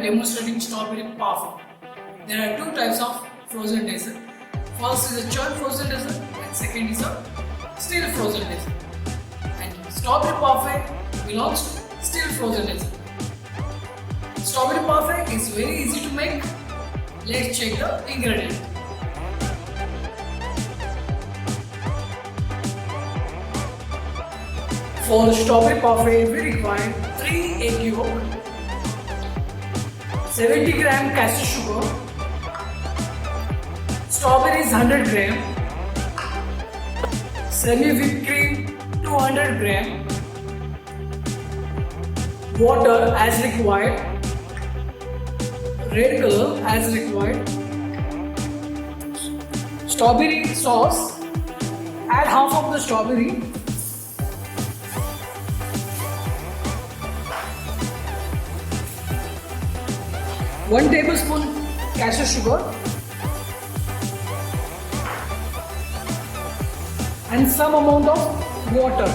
demonstrating strawberry parfait. There are two types of frozen dessert. First is a chilled frozen dessert and second is a still frozen dessert. And strawberry parfait belongs to still frozen dessert. Strawberry parfait is very easy to make. Let's check the ingredients. For strawberry parfait, we require 3 egg yolk, 70 gram castor sugar, strawberries 100 gram, semi-whipped cream 200 gram, water as required, red color as required, strawberry sauce, add half of the strawberry, one tablespoon castor sugar and some amount of water.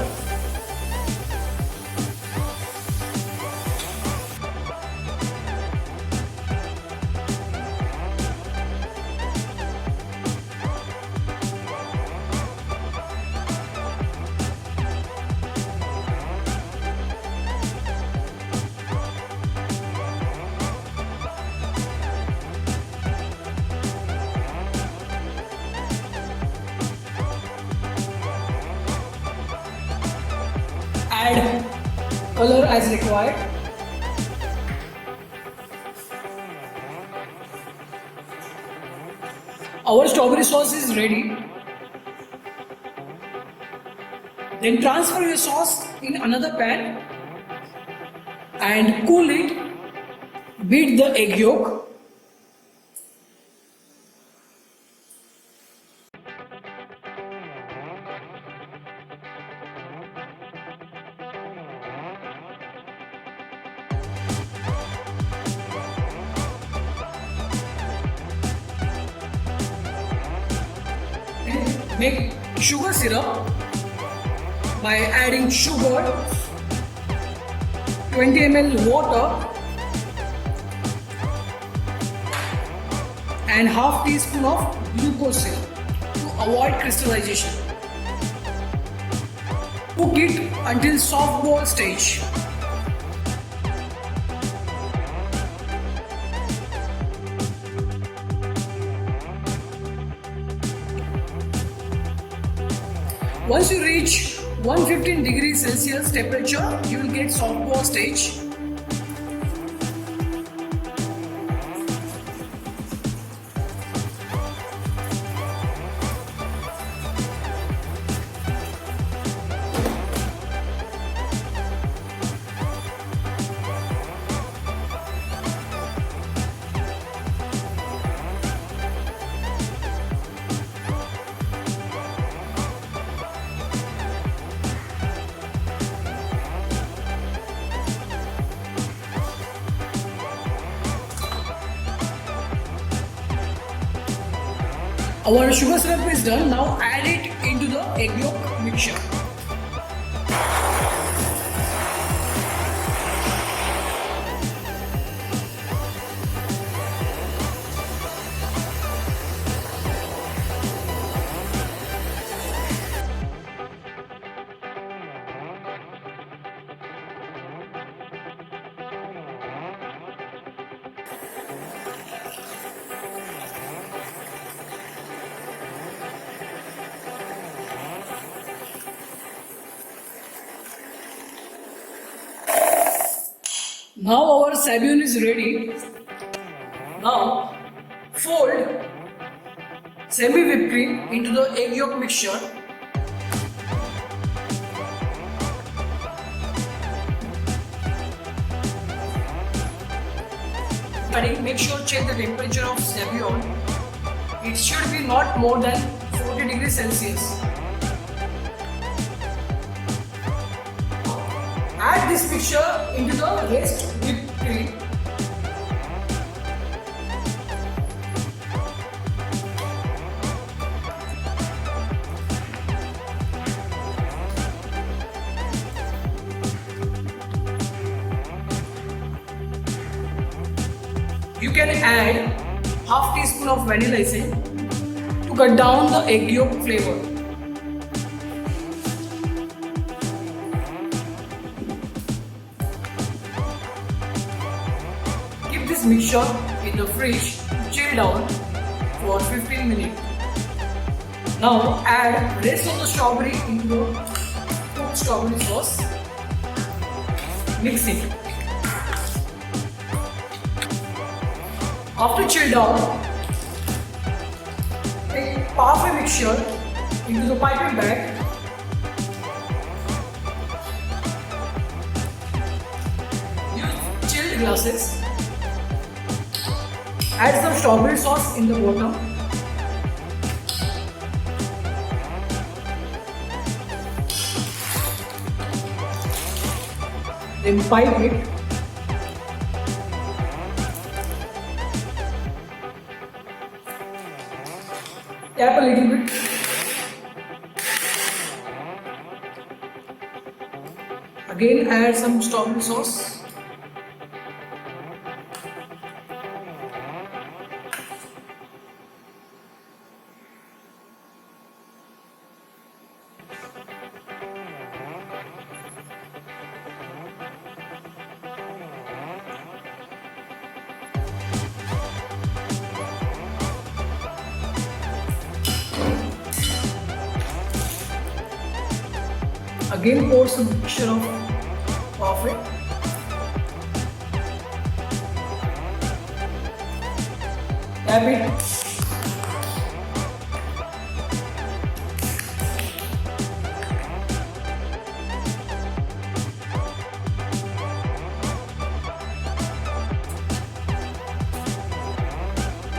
Add color as required. Our strawberry sauce is ready. Then transfer your sauce in another pan and cool it. Beat the egg yolk. Make sugar syrup by adding sugar, 20 ml water and half teaspoon of glucose syrup to avoid crystallization. Cook it until soft ball stage. Once you reach 115 degrees Celsius temperature, you will get soft ball stage. Our sugar syrup is done. Now add it into the egg yolk mixture. Now our sabun is ready. Now fold semi-whipped cream into the egg yolk mixture. And make sure check the temperature of sabun. It should be not more than 40 degrees Celsius. Add this mixture into the rest whipped cream. You can add half teaspoon of vanilla essence to cut down the egg yolk flavor. Keep this mixture in the fridge to chill down for 15 minutes. Now add rest of the strawberry into the cooked strawberry sauce. Mix it. After chill down, take PARFAIT mixture into the piping bag. Use chilled glasses. Add some strawberry sauce in the bottom. Then pipe it. Tap a little bit. Again add some strawberry sauce. Again pour some mixture of PARFAIT. Tap it.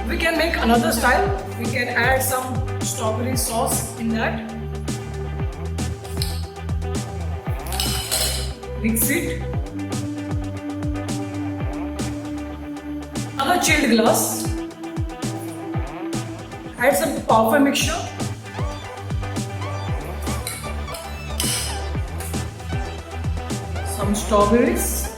We can make another style. We can add some strawberry sauce in that. Mix it. Another chilled glass. Add some PARFAIT mixture. Some strawberries.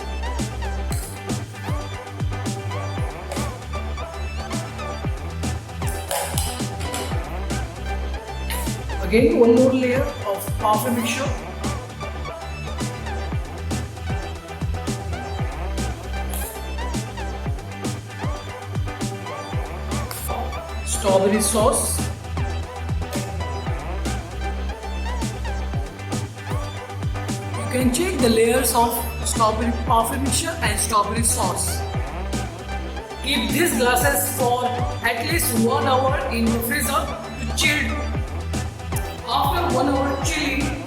Again, one more layer of PARFAIT mixture. Strawberry sauce. You can check the layers of strawberry PARFAIT mixture and strawberry sauce. Keep these glasses for at least 1 hour in the freezer to chill. After 1 hour chilling,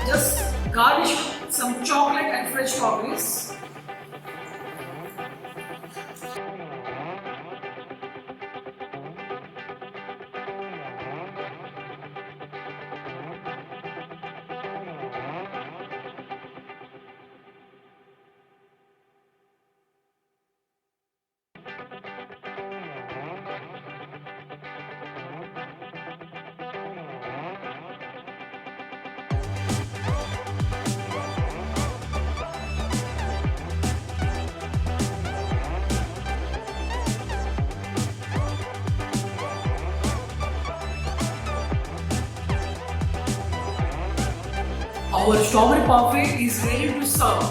just garnish some chocolate and fresh strawberries. Our strawberry parfait is ready to serve.